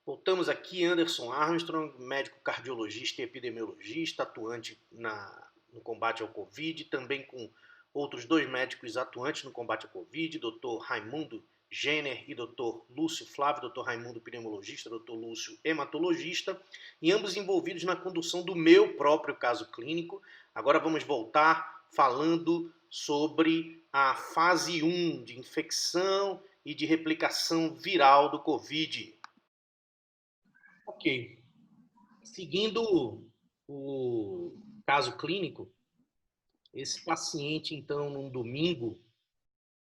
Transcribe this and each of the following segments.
Voltamos aqui, Anderson Armstrong, médico cardiologista e epidemiologista, atuante no combate ao Covid, também com outros dois médicos atuantes no combate ao Covid, Dr. Raimundo Jenner e Dr. Lúcio Flávio, Dr. Raimundo pneumologista, Dr. Lúcio hematologista, e ambos envolvidos na condução do meu próprio caso clínico. Agora vamos voltar falando sobre a fase 1 de infecção e de replicação viral do Covid. Ok. Seguindo o caso clínico, esse paciente, então, num domingo,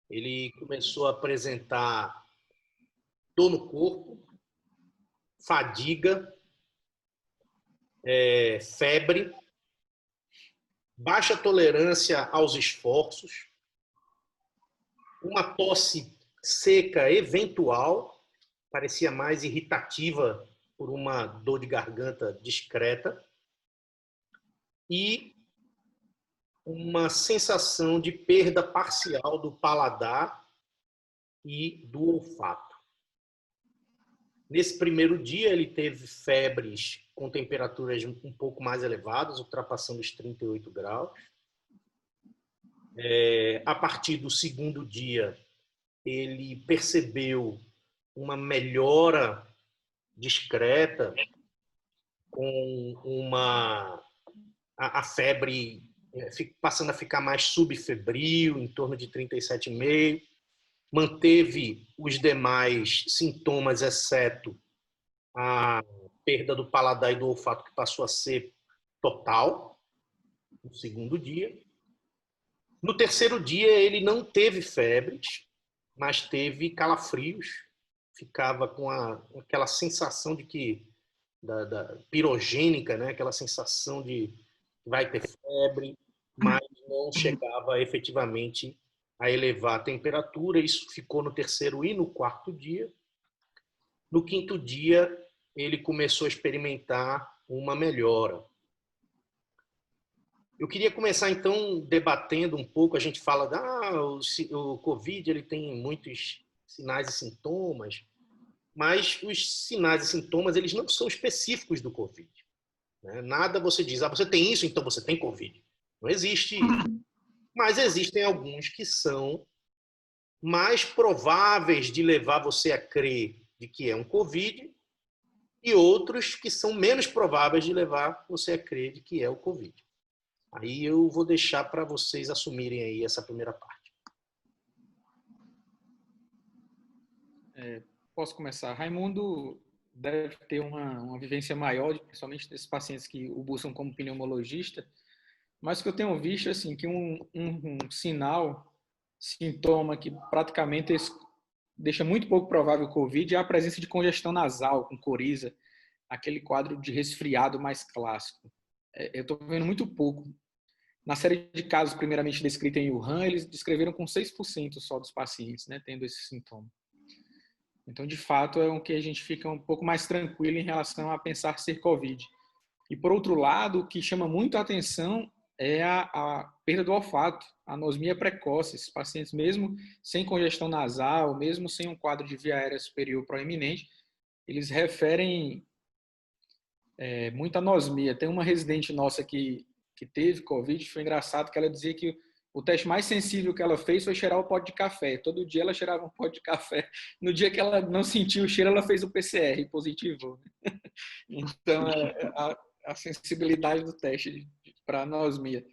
ele começou a apresentar dor no corpo, fadiga, febre, baixa tolerância aos esforços, uma tosse seca eventual, parecia mais irritativa por uma dor de garganta discreta, e uma sensação de perda parcial do paladar e do olfato. Nesse primeiro dia, ele teve febres com temperaturas um pouco mais elevadas, ultrapassando os 38 graus. A partir do segundo dia, ele percebeu uma melhora discreta, com a febre passando a ficar mais subfebril, em torno de 37,5. Manteve os demais sintomas, exceto a perda do paladar e do olfato, que passou a ser total no segundo dia. No terceiro dia, ele não teve febres, mas teve calafrios. Ficava com aquela sensação de que da pirogênica, né? Aquela sensação de que vai ter febre, mas não chegava efetivamente a elevar a temperatura. Isso ficou no terceiro e no quarto dia. No quinto dia, ele começou a experimentar uma melhora. Eu queria começar, então, debatendo um pouco. A gente fala o Covid ele tem muitos sinais e sintomas, mas os sinais e sintomas eles não são específicos do Covid. Nada você diz, você tem isso, então você tem Covid. Não existe isso. Mas existem alguns que são mais prováveis de levar você a crer de que é um Covid e outros que são menos prováveis de levar você a crer de que é o Covid. Aí eu vou deixar para vocês assumirem aí essa primeira parte. Posso começar? Raimundo deve ter uma vivência maior, principalmente desses pacientes que o buscam como pneumologista, mas o que eu tenho visto assim, que um sinal, sintoma que praticamente deixa muito pouco provável o Covid é a presença de congestão nasal com coriza, aquele quadro de resfriado mais clássico. Eu estou vendo muito pouco. Na série de casos primeiramente descrita em Wuhan, eles descreveram com 6% só dos pacientes, né, tendo esse sintoma. Então, de fato, é o que a gente fica um pouco mais tranquilo em relação a pensar ser Covid. E, por outro lado, o que chama muito a atenção é a perda do olfato, a anosmia precoce. Esses pacientes, mesmo sem congestão nasal, mesmo sem um quadro de via aérea superior proeminente, eles referem muita anosmia. Tem uma residente nossa que teve Covid, foi engraçado que ela dizia que o teste mais sensível que ela fez foi cheirar o pote de café. Todo dia ela cheirava um pote de café. No dia que ela não sentiu o cheiro, ela fez o PCR positivo. Então, a sensibilidade do teste para anosmia.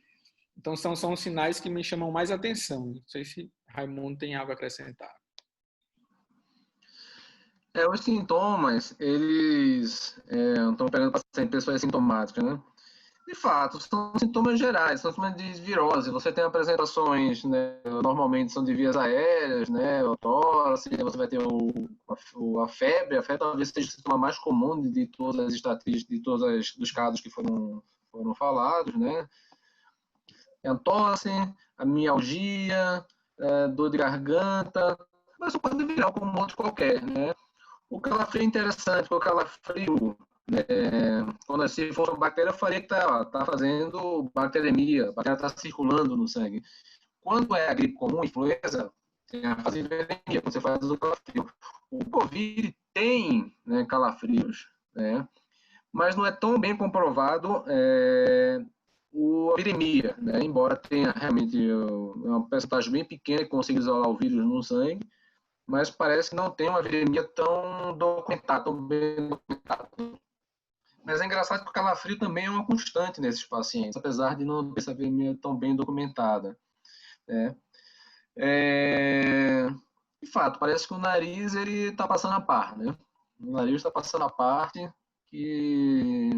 Então, são os sinais que me chamam mais atenção. Não sei se Raimundo tem algo a acrescentar. Os sintomas, eles estão pegando pacientes, pessoas assintomáticas, né? De fato, são sintomas gerais, são sintomas de virose. Você tem apresentações, né, normalmente são de vias aéreas, né, o tórax, você vai ter a febre. A febre talvez seja o sintoma mais comum de todas as estatísticas, de todos os casos que foram falados, né? A tosse, a mialgia, dor de garganta, mas isso pode virar como outro qualquer, né? O calafrio é interessante, porque o calafrio, quando se for uma bactéria, eu falei que está fazendo bacteremia, a bactéria está circulando no sangue. Quando é a gripe comum, influenza, tem a fase de vermelha, quando você faz o calafrio. O Covid tem, né, calafrios, né, mas não é tão bem comprovado a viremia, né, embora tenha realmente uma percentagem bem pequena que consiga isolar o vírus no sangue, mas parece que não tem uma viremia tão documentada, tão bem documentada. Mas é engraçado que o calafrio também é uma constante nesses pacientes, apesar de não ter essa viremia tão bem documentada, né. De fato, parece que o nariz ele está passando a par, né? O nariz está passando a parte que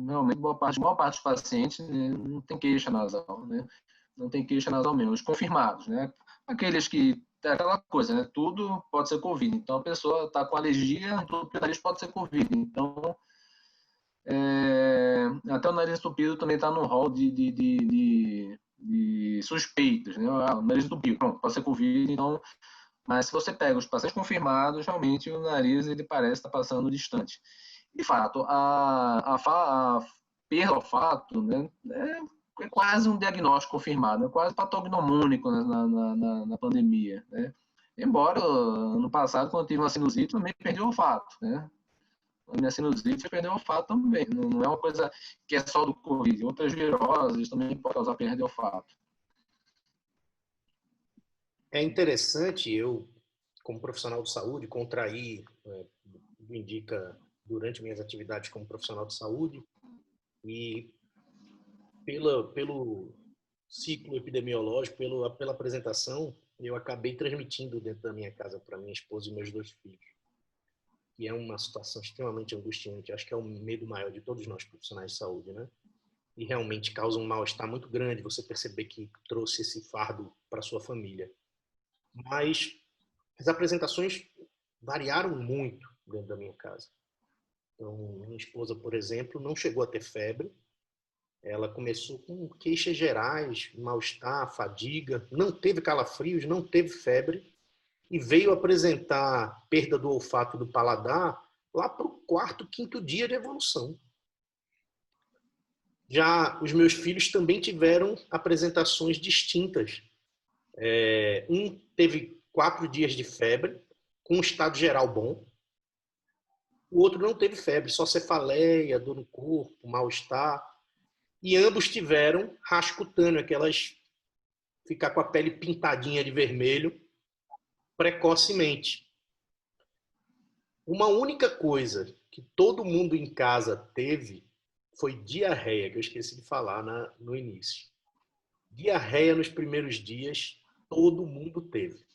realmente boa parte dos pacientes, né, não tem queixa nasal, né? Não tem queixa nasal mesmo, os confirmados, né? Aqueles que é aquela coisa, né? Tudo pode ser Covid. Então a pessoa está com alergia, tudo que o nariz pode ser Covid. Então até o nariz entupido também está no rol de suspeitos, né? O nariz entupido, pronto, pode ser Covid. Então, mas se você pega os pacientes confirmados, realmente o nariz ele parece estar passando distante. De fato, a perda do olfato, né, é quase um diagnóstico confirmado, é quase patognomônico na pandemia, né? Embora no passado, quando eu tive uma sinusite, também perdi o olfato, né? A minha sinusite perdeu o olfato também. Não é uma coisa que é só do Covid. Outras viroses também podem causar perda de olfato. É interessante, eu, como profissional de saúde, contraí, me indica durante minhas atividades como profissional de saúde, e pelo ciclo epidemiológico, pela apresentação, eu acabei transmitindo dentro da minha casa para minha esposa e meus 2 filhos. E é uma situação extremamente angustiante. Acho que é o medo maior de todos nós profissionais de saúde, né? E realmente causa um mal-estar muito grande você perceber que trouxe esse fardo para sua família. Mas as apresentações variaram muito dentro da minha casa. Então, minha esposa, por exemplo, não chegou a ter febre. Ela começou com queixas gerais, mal-estar, fadiga, não teve calafrios, não teve febre e veio apresentar perda do olfato e do paladar lá para o 4º, 5º dia de evolução. Já os meus filhos também tiveram apresentações distintas. Um teve 4 dias de febre, com um estado geral bom. O outro não teve febre, só cefaleia, dor no corpo, mal-estar. E ambos tiveram rasco cutâneo, aquelas ficar com a pele pintadinha de vermelho precocemente. Uma única coisa que todo mundo em casa teve foi diarreia, que eu esqueci de falar no início. Diarreia nos primeiros dias, todo mundo teve.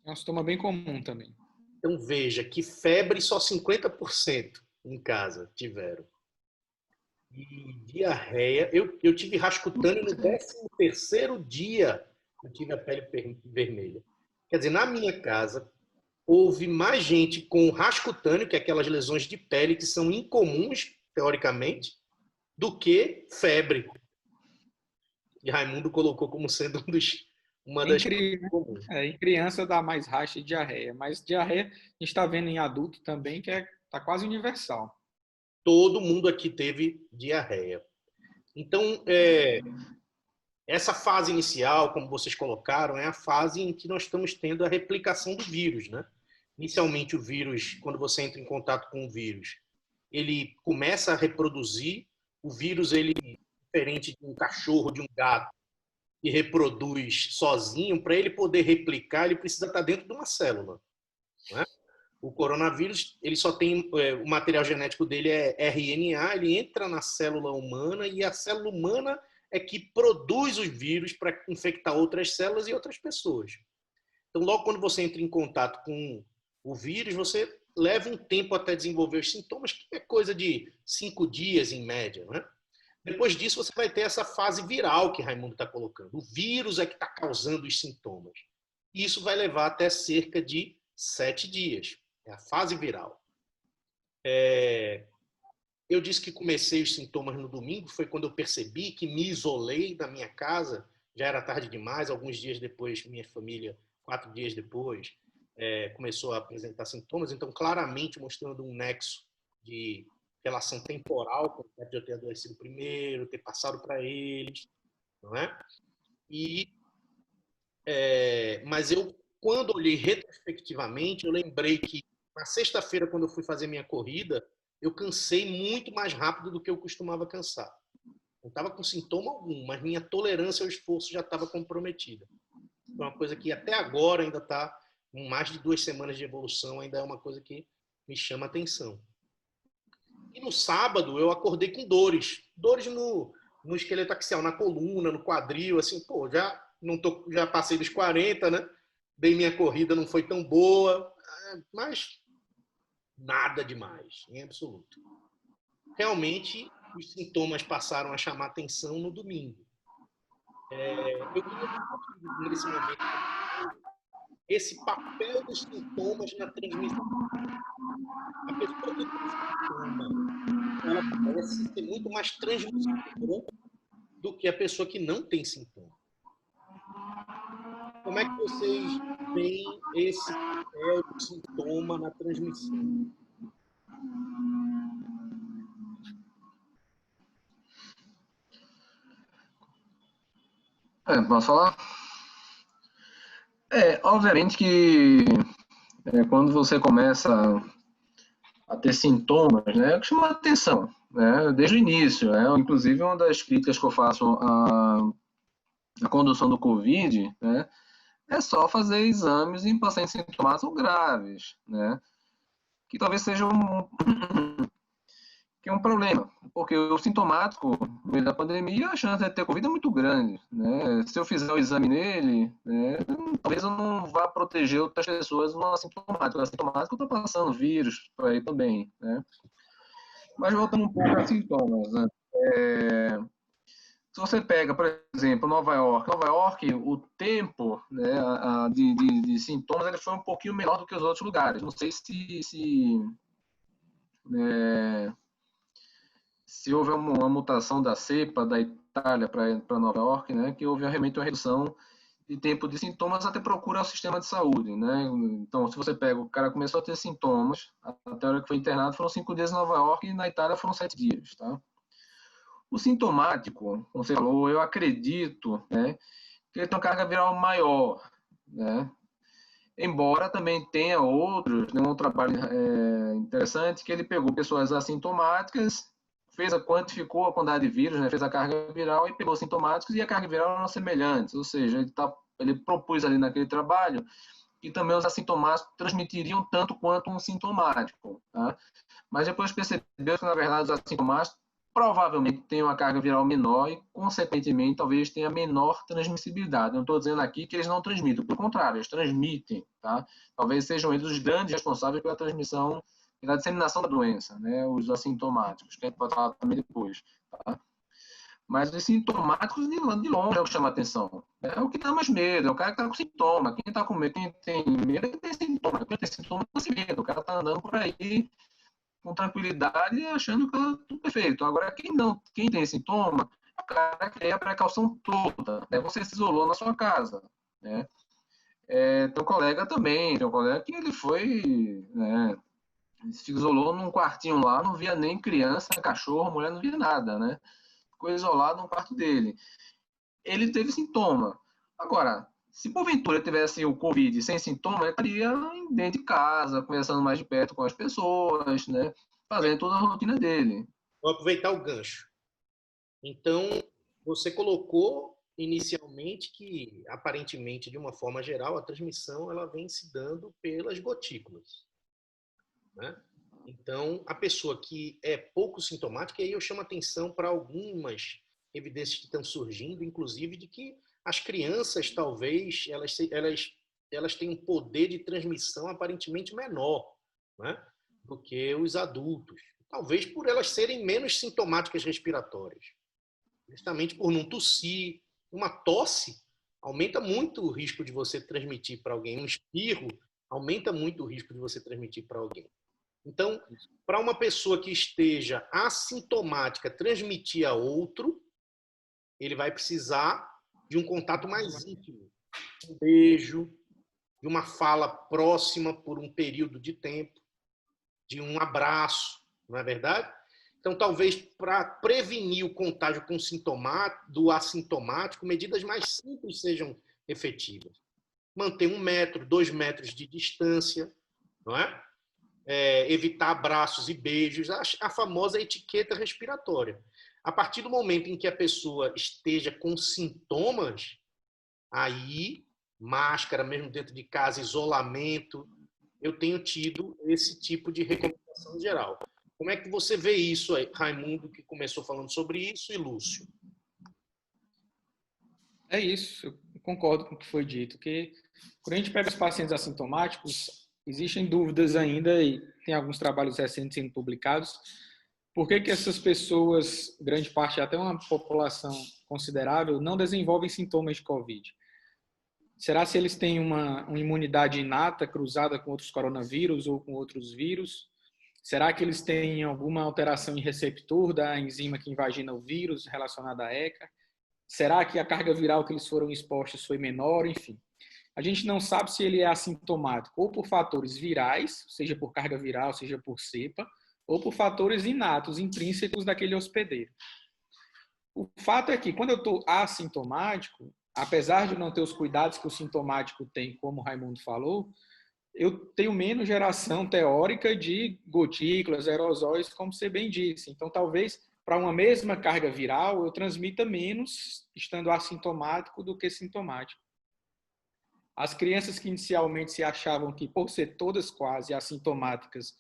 É um sintoma bem comum também. Então veja que febre só 50% em casa tiveram. E diarreia, eu tive rasco cutâneo no 13º dia, eu tive a pele vermelha. Quer dizer, na minha casa, houve mais gente com rasco cutâneo, que é aquelas lesões de pele que são incomuns, teoricamente, do que febre. E Raimundo colocou como sendo uma das coisas comuns. Em criança dá mais racha e diarreia, mas diarreia a gente está vendo em adulto também, que tá quase universal. Todo mundo aqui teve diarreia. Então, essa fase inicial, como vocês colocaram, é a fase em que nós estamos tendo a replicação do vírus, né? Inicialmente, o vírus, quando você entra em contato com o vírus, ele começa a reproduzir. O vírus, ele é diferente de um cachorro, de um gato, que reproduz sozinho. Para ele poder replicar, ele precisa estar dentro de uma célula, né? O coronavírus, ele só tem, o material genético dele é RNA, ele entra na célula humana e a célula humana é que produz os vírus para infectar outras células e outras pessoas. Então, logo quando você entra em contato com o vírus, você leva um tempo até desenvolver os sintomas, que é coisa de 5 dias em média, né? Depois disso, você vai ter essa fase viral que Raimundo está colocando. O vírus é que está causando os sintomas. E isso vai levar até cerca de 7 dias. É a fase viral. Eu disse que comecei os sintomas no domingo, foi quando eu percebi que me isolei da minha casa, já era tarde demais, alguns dias depois, minha família, 4 dias depois, começou a apresentar sintomas, então claramente mostrando um nexo de relação temporal, com o fato de eu ter adoecido primeiro, ter passado para eles, não é? E Mas eu, quando olhei retrospectivamente, eu lembrei que na sexta-feira, quando eu fui fazer minha corrida, eu cansei muito mais rápido do que eu costumava cansar. Não estava com sintoma algum, mas minha tolerância ao esforço já estava comprometida. É uma coisa que até agora ainda está, com mais de 2 semanas de evolução, ainda é uma coisa que me chama atenção. E no sábado eu acordei com dores no esqueleto axial, na coluna, no quadril, assim, pô, já passei dos 40, né? Dei minha corrida, não foi tão boa, mas nada demais, em absoluto. Realmente, os sintomas passaram a chamar atenção no domingo. Eu queria discutir nesse momento esse papel dos sintomas na transmissão. A pessoa que tem sintoma, ela parece ser muito mais transmissora do que a pessoa que não tem sintoma. Como é que vocês veem esse papel do sintoma na transmissão? Posso falar? Obviamente que quando você começa a ter sintomas, né, que chama atenção, né, desde o início. Inclusive, uma das críticas que eu faço à condução do Covid, né, é só fazer exames em pacientes sintomáticos graves, né, que talvez seja um problema, porque o sintomático, no meio da pandemia, a chance de ter Covid é muito grande, né? Se eu fizer o exame nele, né, talvez eu não vá proteger outras pessoas no assintomático. O assintomático está passando vírus para aí também, né? Mas voltando um pouco a sintomas, né? Se você pega, por exemplo, Nova York, o tempo, né, de sintomas ele foi um pouquinho menor do que os outros lugares. Não sei se houve uma mutação da cepa da Itália para Nova York, né, que houve realmente uma redução de tempo de sintomas até procura o sistema de saúde, né? Então, se você pega, o cara começou a ter sintomas, até a hora que foi internado foram 5 dias em Nova York e na Itália foram 7 dias, tá? O sintomático, como você falou, eu acredito, né, que ele tem uma carga viral maior, né? Embora também tenha outros, né, um trabalho interessante que ele pegou pessoas assintomáticas, quantificou a quantidade de vírus, né, fez a carga viral e pegou sintomáticos e a carga viral eram semelhantes, ou seja, ele propôs ali naquele trabalho que também os assintomáticos transmitiriam tanto quanto um sintomático, tá? Mas depois percebeu que, na verdade, os assintomáticos provavelmente têm uma carga viral menor e, consequentemente, talvez tenha menor transmissibilidade. Não estou dizendo aqui que eles não transmitem, pelo contrário, eles transmitem, tá? Talvez sejam eles os grandes responsáveis pela transmissão e da disseminação da doença, né? Os assintomáticos, que a gente pode falar também depois, tá? Mas os sintomáticos, de longe, é o que chama a atenção. É o que dá mais medo, é o cara que está com sintoma. Quem está com medo, quem tem medo, é que tem sintoma. Quem tem sintoma, não tem medo. O cara está andando por aí com tranquilidade e achando que está tudo perfeito. Agora, quem tem sintoma, o cara quer a precaução toda. Né? Você se isolou na sua casa. Né? Tem um colega também, tem um colega que ele foi, né, se isolou num quartinho lá, não via nem criança, cachorro, mulher, não via nada, né? Ficou isolado no quarto dele. Ele teve sintoma. Agora, se porventura tivesse o Covid sem sintoma, ele estaria dentro de casa, conversando mais de perto com as pessoas, né? Fazendo toda a rotina dele. Vou aproveitar o gancho. Então, você colocou inicialmente que, aparentemente, de uma forma geral, a transmissão ela vem se dando pelas gotículas, né? Então, a pessoa que é pouco sintomática, e aí eu chamo atenção para algumas evidências que estão surgindo, inclusive de que as crianças, talvez, elas têm um poder de transmissão aparentemente menor, né, do que os adultos. Talvez por elas serem menos sintomáticas respiratórias. Justamente por não tossir. Uma tosse aumenta muito o risco de você transmitir para alguém. Um espirro aumenta muito o risco de você transmitir para alguém. Então, para uma pessoa que esteja assintomática transmitir a outro, ele vai precisar de um contato mais íntimo, um beijo, de uma fala próxima por um período de tempo, de um abraço, não é verdade? Então, talvez para prevenir o contágio com do assintomático, medidas mais simples sejam efetivas. Manter 1 metro, 2 metros de distância, não é? Evitar abraços e beijos, a famosa etiqueta respiratória. A partir do momento em que a pessoa esteja com sintomas, aí, máscara, mesmo dentro de casa, isolamento, eu tenho tido esse tipo de recomendação geral. Como é que você vê isso aí, Raimundo, que começou falando sobre isso, e Lúcio? É isso, eu concordo com o que foi dito, que quando a gente pega os pacientes assintomáticos, existem dúvidas ainda, e tem alguns trabalhos recentes sendo publicados, por que essas pessoas, grande parte, até uma população considerável, não desenvolvem sintomas de Covid? Será se eles têm uma imunidade inata cruzada com outros coronavírus ou com outros vírus? Será que eles têm alguma alteração em receptor da enzima que invagina o vírus relacionada à ECA? Será que a carga viral que eles foram expostos foi menor? Enfim, a gente não sabe se ele é assintomático ou por fatores virais, seja por carga viral, seja por cepa, ou por fatores inatos, intrínsecos daquele hospedeiro. O fato é que quando eu estou assintomático, apesar de não ter os cuidados que o sintomático tem, como o Raimundo falou, eu tenho menos geração teórica de gotículas, aerosóis, como você bem disse. Então, talvez, para uma mesma carga viral, eu transmita menos estando assintomático do que sintomático. As crianças que inicialmente se achavam que, por ser todas quase assintomáticas,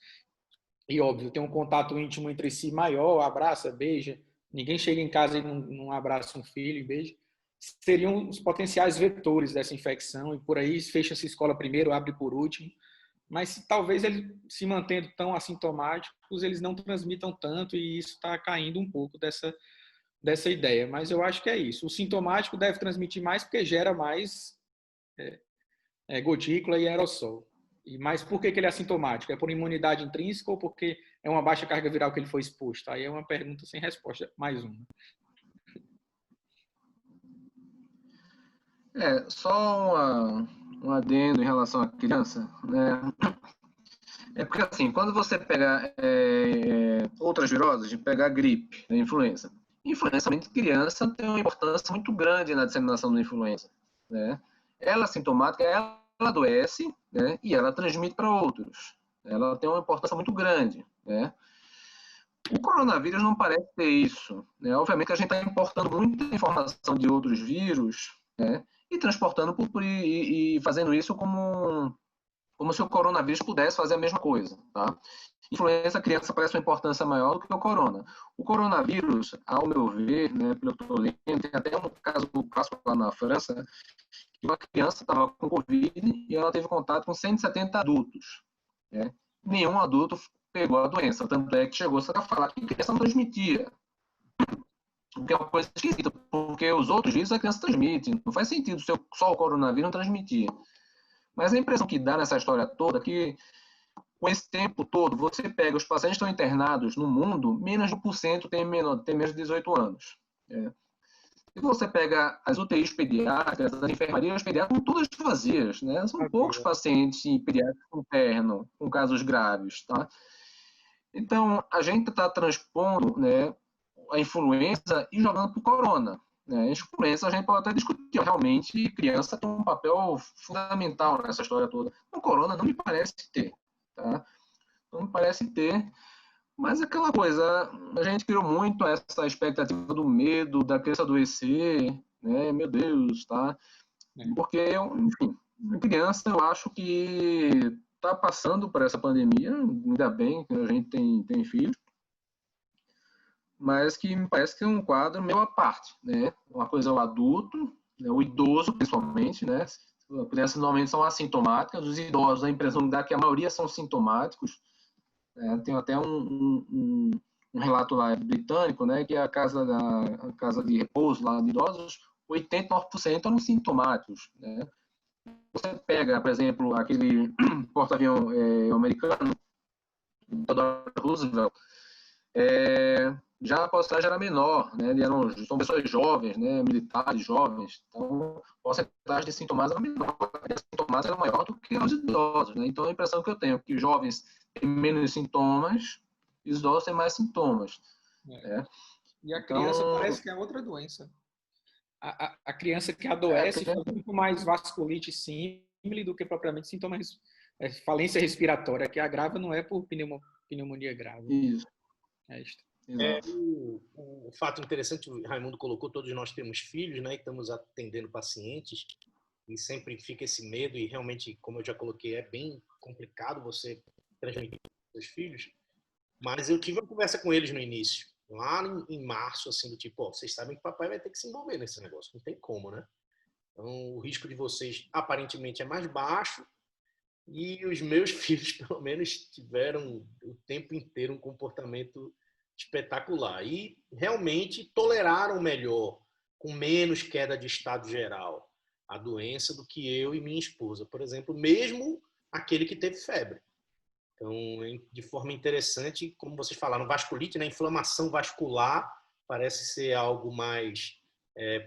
e óbvio, tem um contato íntimo entre si maior, abraça, beija, ninguém chega em casa e não abraça um filho e beija, seriam os potenciais vetores dessa infecção, e por aí fecha-se a escola primeiro, abre por último, mas talvez eles se mantendo tão assintomáticos, eles não transmitam tanto, e isso está caindo um pouco dessa ideia, mas eu acho que é isso. O sintomático deve transmitir mais porque gera mais gotícula e aerossol. Mas por que ele é assintomático? É por imunidade intrínseca ou porque é uma baixa carga viral que ele foi exposto? Aí é uma pergunta sem resposta, mais uma. Só um adendo em relação à criança, né? É porque, assim, quando você pega outras viroses, de pegar gripe, né, influenza, em criança tem uma importância muito grande na disseminação da influenza, né? Ela assintomática, ela adoece, né, e ela transmite para outros. Ela tem uma importância muito grande, né? O coronavírus não parece ter isso, né? Obviamente que a gente está importando muita informação de outros vírus, né, e transportando e fazendo isso como se o coronavírus pudesse fazer a mesma coisa, tá? Influenza criança parece uma importância maior do que o corona. O coronavírus, ao meu ver, né, pelo que eu estou lendo, tem até um caso clássico lá na França, que uma criança estava com Covid e ela teve contato com 170 adultos, né? Nenhum adulto pegou a doença, tanto é que chegou-se a falar que a criança não transmitia. O que é uma coisa esquisita, porque os outros vírus a criança transmite. Não faz sentido só o coronavírus não transmitir. Mas a impressão que dá nessa história toda é que, com esse tempo todo, você pega os pacientes que estão internados no mundo, menos de 1% tem menos de 18 anos. E você pega as UTIs pediátricas, as enfermarias pediátricas, estão todas vazias, né? São poucos pacientes pediátricos internos com casos graves, tá? Então, a gente está transpondo, né, a influenza e jogando para o corona. A influenza a gente pode até discutir, realmente criança tem um papel fundamental nessa história toda. O corona não me parece ter, tá? Não me parece ter, mas aquela coisa, a gente criou muito essa expectativa do medo, da criança adoecer, né? Meu Deus, tá? Porque, enfim, a criança eu acho que está passando por essa pandemia, ainda bem que a gente tem filhos, mas que me parece que é um quadro meio à parte, né? Uma coisa é o adulto, né? O idoso, principalmente, né? As crianças normalmente são assintomáticas, os idosos, a impressão que dá que a maioria são sintomáticos. Tem até um relato lá britânico, né? Que a casa de repouso lá de idosos, 89% eram sintomáticos, né? Você pega, por exemplo, aquele porta-avião americano, Theodore Roosevelt, já a postagem era menor, né? São pessoas jovens, né? Militares jovens, então a porcentagem de sintomas era menor, a sintomas era maior do que os idosos, né? Então a impressão que eu tenho é que os jovens têm menos sintomas e os idosos têm mais sintomas. E a criança parece que é outra doença. a criança que adoece faz muito mais vasculite símile do que propriamente sintomas, falência respiratória, que a grave não é por pneumonia grave. Isso. É isto. O fato interessante, o Raimundo colocou, todos nós temos filhos, né, e estamos atendendo pacientes, e sempre fica esse medo, e realmente, como eu já coloquei, é bem complicado você transmitir para os seus filhos, mas eu tive uma conversa com eles no início, lá em março, assim, do tipo, vocês sabem que papai vai ter que se envolver nesse negócio, não tem como, né? Então, o risco de vocês, aparentemente, é mais baixo, e os meus filhos, pelo menos, tiveram o tempo inteiro um comportamento espetacular. E realmente toleraram melhor, com menos queda de estado geral, a doença do que eu e minha esposa, por exemplo, mesmo aquele que teve febre. Então, de forma interessante, como vocês falaram, vasculite, né, inflamação vascular parece ser algo mais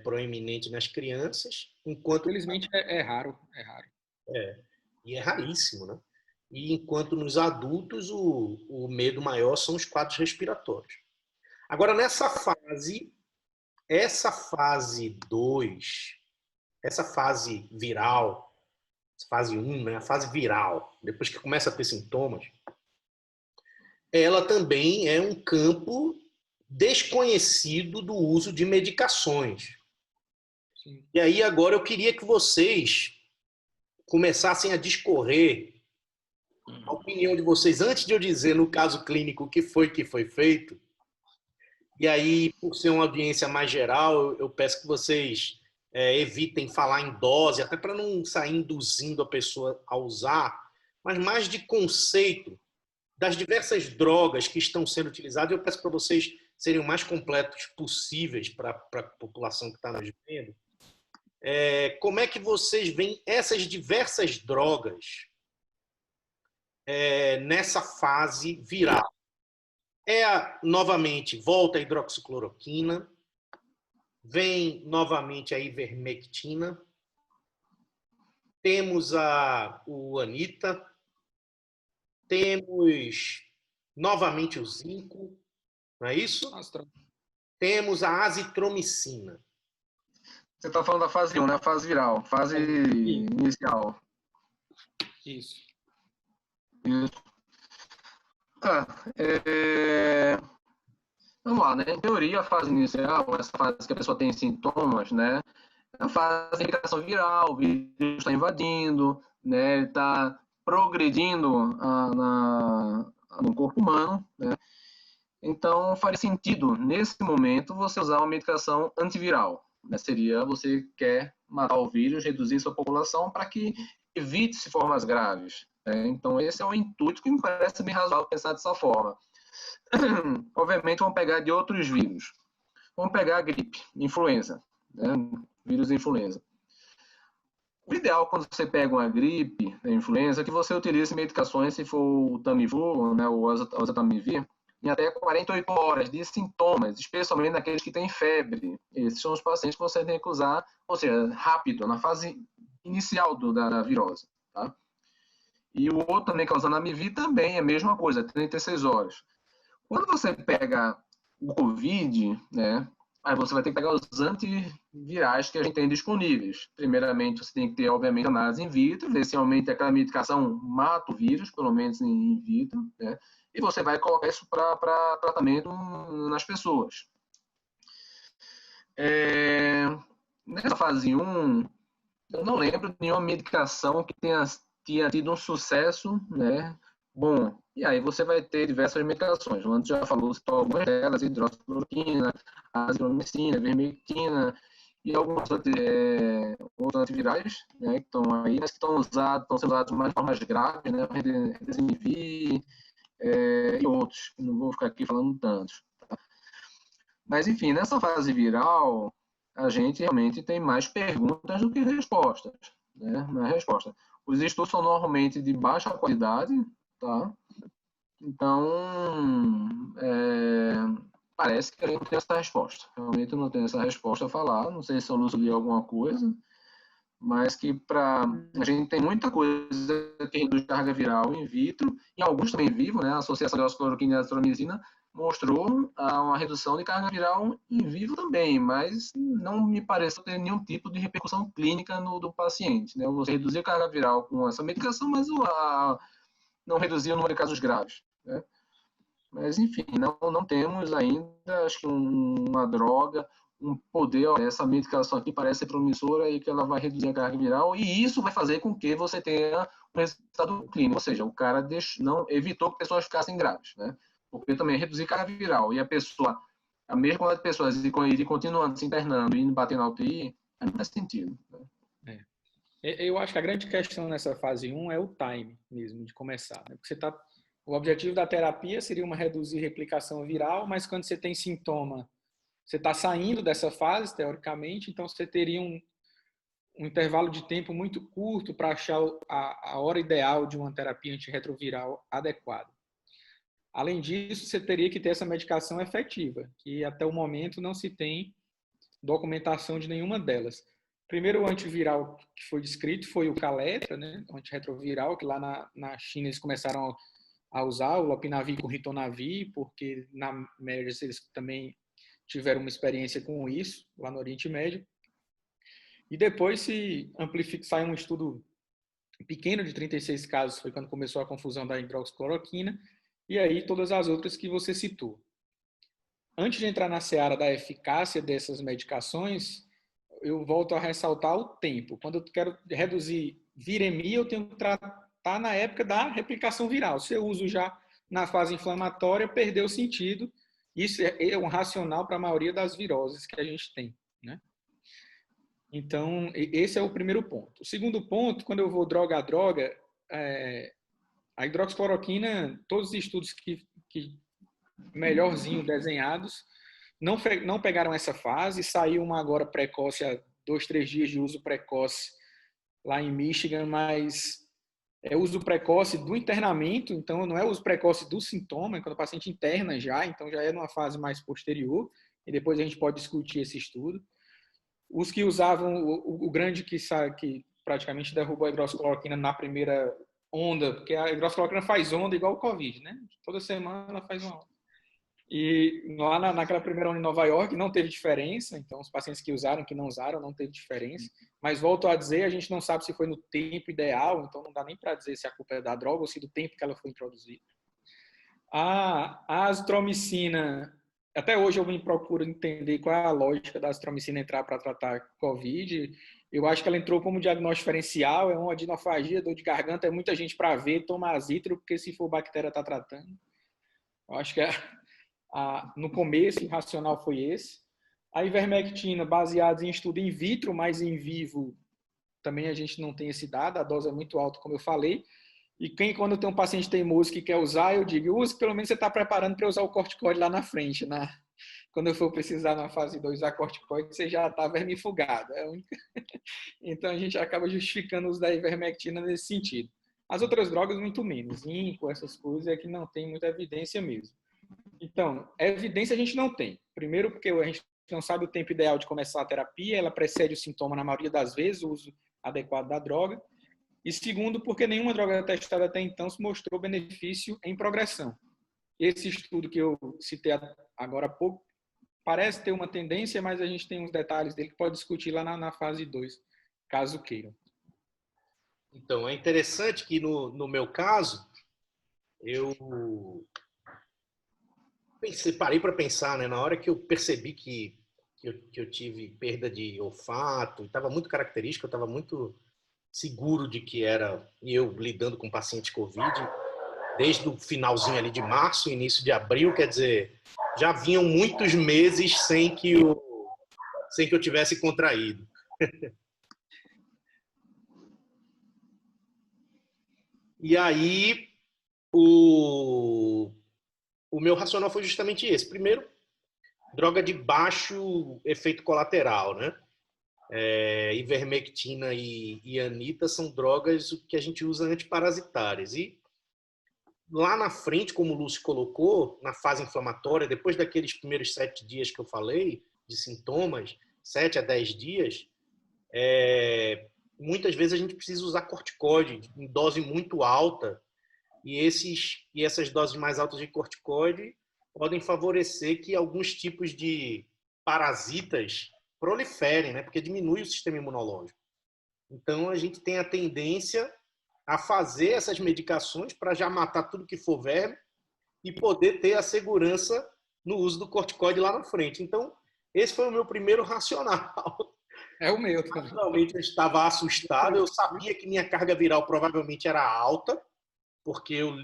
proeminente nas crianças, enquanto... Infelizmente é raro. E é raríssimo, né? E enquanto nos adultos o medo maior são os quadros respiratórios. Agora, essa fase 2, essa fase viral, fase 1, né? A fase viral, depois que começa a ter sintomas, ela também é um campo desconhecido do uso de medicações. Sim. E aí agora eu queria que vocês começassem a discorrer a opinião de vocês, antes de eu dizer no caso clínico o que foi feito. E aí, por ser uma audiência mais geral, eu peço que vocês evitem falar em dose, até para não sair induzindo a pessoa a usar, mas mais de conceito das diversas drogas que estão sendo utilizadas. Eu peço para vocês serem o mais completos possíveis para a população que está nos vendo. Como é que vocês veem essas diversas drogas nessa fase viral? Novamente, volta a hidroxicloroquina, vem novamente a ivermectina, temos o Anita, temos novamente o zinco, não é isso? Temos a azitromicina. Você está falando da fase 1, né? Fase viral, fase inicial. Isso. Tá. Vamos lá, né? Em teoria, a fase inicial, essa fase que a pessoa tem sintomas, né? É a fase de infecção viral, o vírus está invadindo, né? Ele está progredindo no corpo humano, né? Então, faria sentido, nesse momento, você usar uma medicação antiviral. Né? Seria, você quer matar o vírus, reduzir sua população para que evite-se formas graves. Né? Então, esse é o intuito que me parece bem razoável pensar dessa forma. Obviamente, vamos pegar de outros vírus. Vamos pegar a gripe, influenza, né? Vírus de influenza. O ideal, quando você pega uma gripe, a influenza, é que você utilize medicações, se for o Tamiflu, né, o oseltamivir, em até 48 horas de sintomas, especialmente naqueles que têm febre. Esses são os pacientes que você tem que usar, ou seja, rápido, na fase inicial da virose. Tá? E o outro também, que é o Zanamivir, também é a mesma coisa, 36 horas. Quando você pega o Covid, né, aí você vai ter que pegar os antivirais que a gente tem disponíveis. Primeiramente, você tem que ter, obviamente, análise in vitro, ver se realmente aquela medicação mata o vírus, pelo menos in vitro, né? E você vai colocar isso para tratamento nas pessoas. Nessa fase 1, eu não lembro de nenhuma medicação que tenha tido um sucesso, né, bom. E aí você vai ter diversas medicações. O Anderson já falou, citou algumas delas, hidroxicloroquina, azitromicina, ivermectina e alguns outros antivirais, né, que estão aí, mas que estão sendo usados mais de formas graves, né, Remdesivir, e outros, não vou ficar aqui falando tantos. Tá? Mas, enfim, nessa fase viral, a gente realmente tem mais perguntas do que respostas. Né? Não é resposta. Os estudos são normalmente de baixa qualidade, tá? Então, parece que a gente não tem essa resposta. Realmente não tem essa resposta a falar. Não sei se eu li alguma coisa, mas que a gente tem muita coisa que reduz carga viral in vitro, e alguns também vivo, né? A associação de oxicloroquina e azitromicina mostrou uma redução de carga viral em vivo também, mas não me pareceu ter nenhum tipo de repercussão clínica do paciente, né? Você reduzir a carga viral com essa medicação, mas não reduzir o número de casos graves, né? Mas, enfim, não temos ainda, acho que uma droga, um poder, ó, essa medicação aqui parece ser promissora e que ela vai reduzir a carga viral, e isso vai fazer com que você tenha um resultado clínico, ou seja, o cara não evitou que pessoas ficassem graves, né? Porque também reduzir carga viral e a mesma quantidade de pessoas ir continuando se internando e indo bater na UTI, não faz sentido, né? Eu acho que a grande questão nessa fase 1 é o time mesmo, de começar, né? Porque o objetivo da terapia seria reduzir replicação viral, mas quando você tem sintoma, você está saindo dessa fase, teoricamente, então você teria um intervalo de tempo muito curto para achar a hora ideal de uma terapia antirretroviral adequada. Além disso, você teria que ter essa medicação efetiva, que até o momento não se tem documentação de nenhuma delas. Primeiro, o antiviral que foi descrito foi o Kaletra, né, o antirretroviral, que lá na China eles começaram a usar o lopinavir com ritonavir, porque na MERS eles também tiveram uma experiência com isso, lá no Oriente Médio. E depois saiu um estudo pequeno de 36 casos, foi quando começou a confusão da hidroxicloroquina, e aí todas as outras que você citou. Antes de entrar na seara da eficácia dessas medicações, eu volto a ressaltar o tempo. Quando eu quero reduzir viremia, eu tenho que tratar na época da replicação viral. Se eu uso já na fase inflamatória, perdeu o sentido. Isso é um racional para a maioria das viroses que a gente tem, né? Então, esse é o primeiro ponto. O segundo ponto, quando eu vou droga a droga, a hidroxicloroquina, todos os estudos que melhorzinho desenhados, não pegaram essa fase. Saiu uma agora precoce, há 2, 3 dias de uso precoce lá em Michigan, mas é uso precoce do internamento, então não é uso precoce do sintoma, é quando o paciente interna já, então já é numa fase mais posterior, e depois a gente pode discutir esse estudo. Os que usavam o grande que praticamente derrubou a hidroxicloroquina na primeira onda, porque a hidroxicloroquina faz onda igual o Covid, né? Toda semana ela faz uma onda. E lá naquela primeira onda em Nova York não teve diferença, então os pacientes que usaram, que não usaram, não teve diferença. Mas volto a dizer, a gente não sabe se foi no tempo ideal, então não dá nem para dizer se a culpa é da droga ou se do tempo que ela foi introduzida. A azitromicina, até hoje eu me procuro entender qual é a lógica da azitromicina entrar para tratar Covid. Eu acho que ela entrou como diagnóstico diferencial, é uma adenofagia, dor de garganta, é muita gente para ver, toma azitro, porque se for bactéria está tratando. Eu acho que no começo o racional foi esse. A ivermectina, baseada em estudo in vitro, mas em vivo também a gente não tem esse dado, a dose é muito alta, como eu falei. E quando tem um paciente teimoso que quer usar, eu digo, use, pelo menos você está preparando para usar o corticoide lá na frente, né? Quando eu for precisar na fase 2 usar corticoide, você já está vermifugado. É a única... Então a gente acaba justificando o uso da ivermectina nesse sentido. As outras drogas, muito menos. Zinco, essas coisas, é que não tem muita evidência mesmo. Então, evidência a gente não tem. Primeiro, porque a gente não sabe o tempo ideal de começar a terapia, ela precede o sintoma na maioria das vezes, o uso adequado da droga. E segundo, porque nenhuma droga testada até então se mostrou benefício em progressão. Esse estudo que eu citei agora há pouco parece ter uma tendência, mas a gente tem uns detalhes dele que pode discutir lá na fase 2, caso queiram. Então, é interessante que no meu caso, eu parei para pensar, né? Na hora que eu percebi que eu tive perda de olfato, estava muito característico, eu estava muito seguro de que era eu lidando com paciente Covid, desde o finalzinho ali de março, início de abril, quer dizer, já vinham muitos meses sem que eu tivesse contraído. E aí, o meu racional foi justamente esse. Primeiro, droga de baixo efeito colateral, né? Ivermectina e anita são drogas que a gente usa antiparasitárias. E lá na frente, como o Lúcio colocou, na fase inflamatória, depois daqueles primeiros 7 dias que eu falei, de sintomas, 7 a 10 dias, muitas vezes a gente precisa usar corticoide em dose muito alta, e essas doses mais altas de corticoide podem favorecer que alguns tipos de parasitas proliferem, né? Porque diminui o sistema imunológico. Então, a gente tem a tendência a fazer essas medicações para já matar tudo que for verme e poder ter a segurança no uso do corticoide lá na frente. Então, esse foi o meu primeiro racional. É o meu também. Naturalmente, eu estava assustado. Eu sabia que minha carga viral provavelmente era alta, porque eu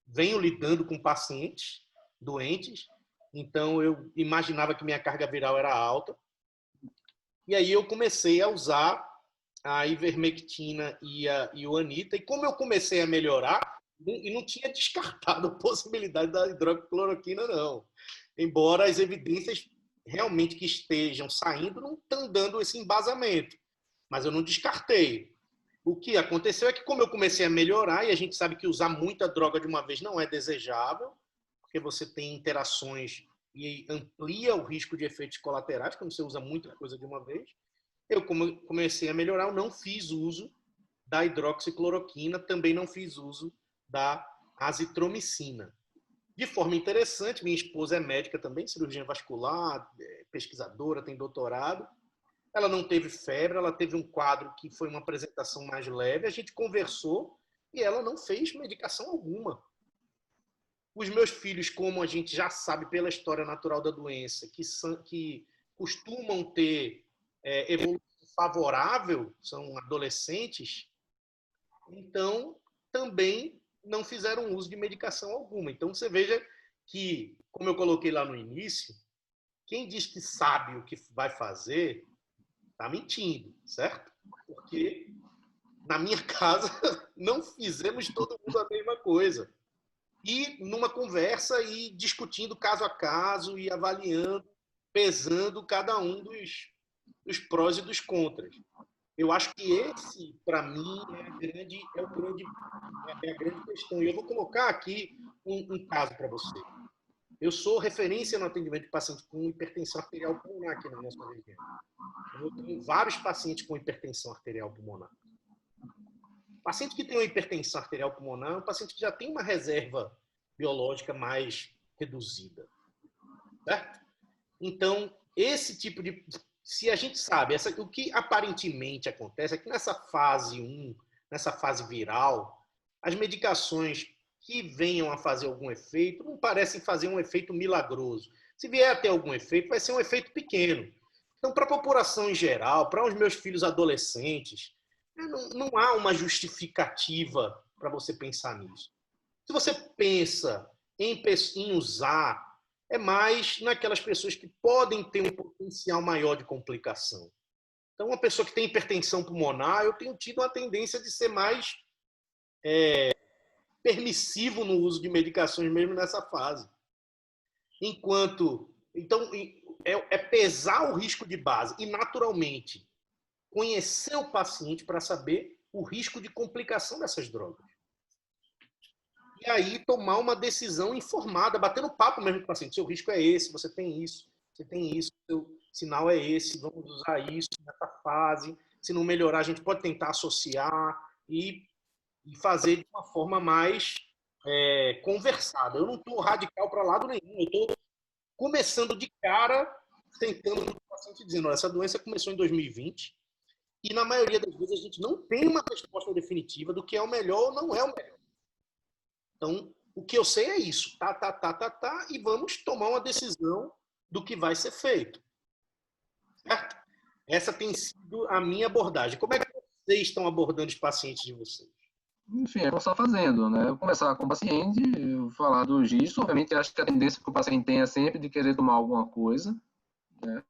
venho lidando com pacientes doentes. Então, eu imaginava que minha carga viral era alta. E aí eu comecei a usar a ivermectina e o anita. E como eu comecei a melhorar, e não tinha descartado a possibilidade da hidroxicloroquina, não. Embora as evidências realmente que estejam saindo não estão dando esse embasamento. Mas eu não descartei. O que aconteceu é que, como eu comecei a melhorar, e a gente sabe que usar muita droga de uma vez não é desejável, porque você tem interações e amplia o risco de efeitos colaterais, quando você usa muita coisa de uma vez. Eu comecei a melhorar, eu não fiz uso da hidroxicloroquina, também não fiz uso da azitromicina. De forma interessante, minha esposa é médica também, cirurgiã vascular, pesquisadora, tem doutorado. Ela não teve febre, ela teve um quadro que foi uma apresentação mais leve, a gente conversou e ela não fez medicação alguma. Os meus filhos, como a gente já sabe pela história natural da doença, que costumam ter evolução favorável, são adolescentes, então também não fizeram uso de medicação alguma. Então você veja que, como eu coloquei lá no início, quem diz que sabe o que vai fazer, está mentindo, certo? Porque na minha casa não fizemos todo mundo a mesma coisa. E numa conversa e discutindo caso a caso e avaliando, pesando cada um dos prós e dos contras. Eu acho que esse, para mim, é a grande questão. E eu vou colocar aqui um caso para você. Eu sou referência no atendimento de pacientes com hipertensão arterial pulmonar aqui na nossa região. Eu tenho vários pacientes com hipertensão arterial pulmonar. O paciente que tem uma hipertensão arterial pulmonar é um paciente que já tem uma reserva biológica mais reduzida. Certo? Então, esse tipo de... Se a gente sabe, o que aparentemente acontece é que nessa fase 1, nessa fase viral, as medicações que venham a fazer algum efeito não parecem fazer um efeito milagroso. Se vier a ter algum efeito, vai ser um efeito pequeno. Então, para a população em geral, para os meus filhos adolescentes, não há uma justificativa para você pensar nisso. Se você pensa em usar, é mais naquelas pessoas que podem ter um potencial maior de complicação. Então, uma pessoa que tem hipertensão pulmonar, eu tenho tido uma tendência de ser mais permissivo no uso de medicações mesmo nessa fase. Então, é pesar o risco de base e, naturalmente, conhecer o paciente para saber o risco de complicação dessas drogas. E aí tomar uma decisão informada, batendo papo mesmo com o paciente. Seu risco é esse, você tem isso, seu sinal é esse, vamos usar isso nessa fase. Se não melhorar, a gente pode tentar associar e fazer de uma forma mais conversada. Eu não estou radical para lado nenhum, eu estou começando de cara, tentando com o paciente, dizendo, olha, essa doença começou em 2020 e na maioria das vezes a gente não tem uma resposta definitiva do que é o melhor ou não é o melhor. Então, o que eu sei é isso, e vamos tomar uma decisão do que vai ser feito. Certo? Essa tem sido a minha abordagem. Como é que vocês estão abordando os pacientes de vocês? Enfim, é começar fazendo, né? Começar com o paciente, falar dos riscos. Obviamente, acho que a tendência que o paciente tem é sempre de querer tomar alguma coisa, né?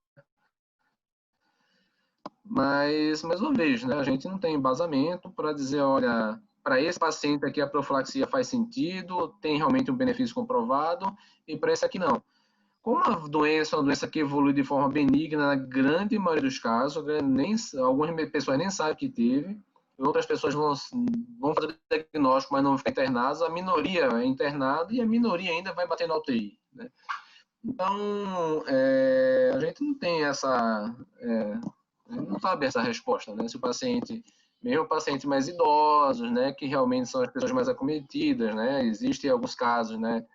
Mas, mais uma vez, né? A gente não tem embasamento para dizer, olha, para esse paciente aqui a profilaxia faz sentido, tem realmente um benefício comprovado, e para esse aqui não. Como a doença é uma doença que evolui de forma benigna, na grande maioria dos casos, algumas pessoas nem sabem que teve, outras pessoas vão fazer o diagnóstico, mas não vão ficar internadas, a minoria é internada e a minoria ainda vai bater na UTI, né? Então, a gente não tem essa Não sabe essa resposta, né? Se o paciente, mesmo pacientes mais idosos, né, que realmente são as pessoas mais acometidas, né? Existem alguns casos, né,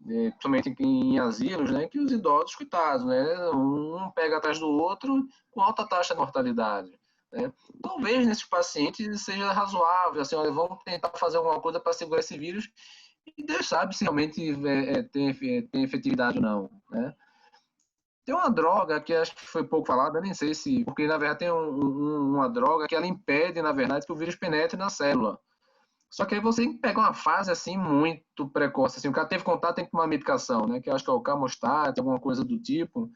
principalmente em asilos, né, que os idosos, coitados, né, um pega atrás do outro com alta taxa de mortalidade, né? Talvez nesses pacientes seja razoável, assim, olha, vamos tentar fazer alguma coisa para segurar esse vírus e Deus sabe se realmente tem efetividade ou não, né? Tem uma droga que acho que foi pouco falada, nem sei se, porque na verdade tem uma droga que ela impede, na verdade, que o vírus penetre na célula. Só que aí você tem que pegar uma fase assim muito precoce, assim, o cara teve contato, tem que tomar medicação, né? Que eu acho que é o camostat, alguma coisa do tipo,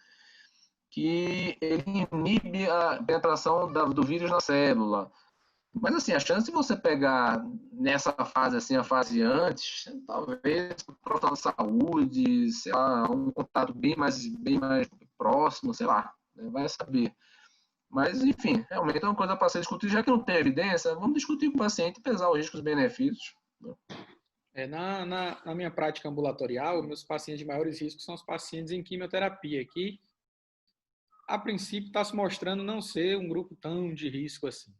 que ele inibe a penetração do vírus na célula. Mas assim, a chance de você pegar nessa fase, assim, a fase antes, talvez profissional de saúde, sei lá, um contato bem mais próximo, sei lá, né? Vai saber. Mas, enfim, realmente é uma coisa para ser discutida, já que não tem evidência, vamos discutir com o paciente e pesar os riscos e benefícios. Na minha prática ambulatorial, meus pacientes de maiores riscos são os pacientes em quimioterapia, que a princípio está se mostrando não ser um grupo tão de risco assim.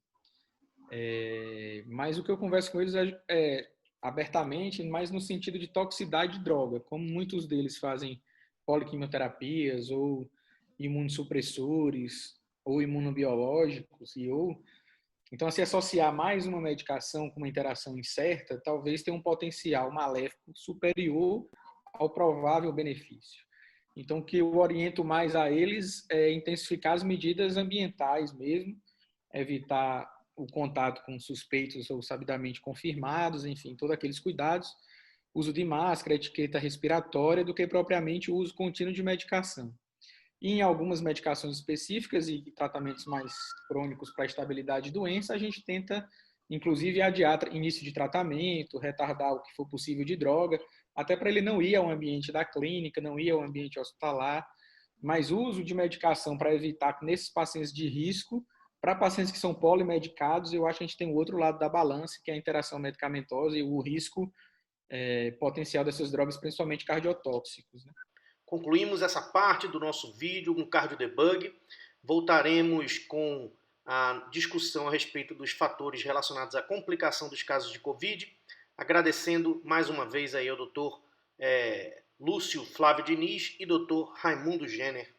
Mas o que eu converso com eles é abertamente, mas no sentido de toxicidade de droga, como muitos deles fazem poliquimioterapias ou imunossupressores ou imunobiológicos então, se associar mais uma medicação com uma interação incerta, talvez tenha um potencial maléfico superior ao provável benefício. Então, o que eu oriento mais a eles é intensificar as medidas ambientais mesmo, evitar o contato com suspeitos ou sabidamente confirmados, enfim, todos aqueles cuidados, uso de máscara, etiqueta respiratória, do que propriamente o uso contínuo de medicação. E em algumas medicações específicas e tratamentos mais crônicos para estabilidade de doença, a gente tenta, inclusive, adiar início de tratamento, retardar o que for possível de droga, até para ele não ir ao ambiente da clínica, não ir ao ambiente hospitalar, mas o uso de medicação para evitar que nesses pacientes de risco, para pacientes que são polimedicados, eu acho que a gente tem o outro lado da balança, que é a interação medicamentosa e o risco potencial dessas drogas, principalmente cardiotóxicos, né? Concluímos essa parte do nosso vídeo com Cardio Debug. Voltaremos com a discussão a respeito dos fatores relacionados à complicação dos casos de Covid. Agradecendo mais uma vez aí ao Dr. Lúcio Flávio Diniz e Dr. Raimundo Jenner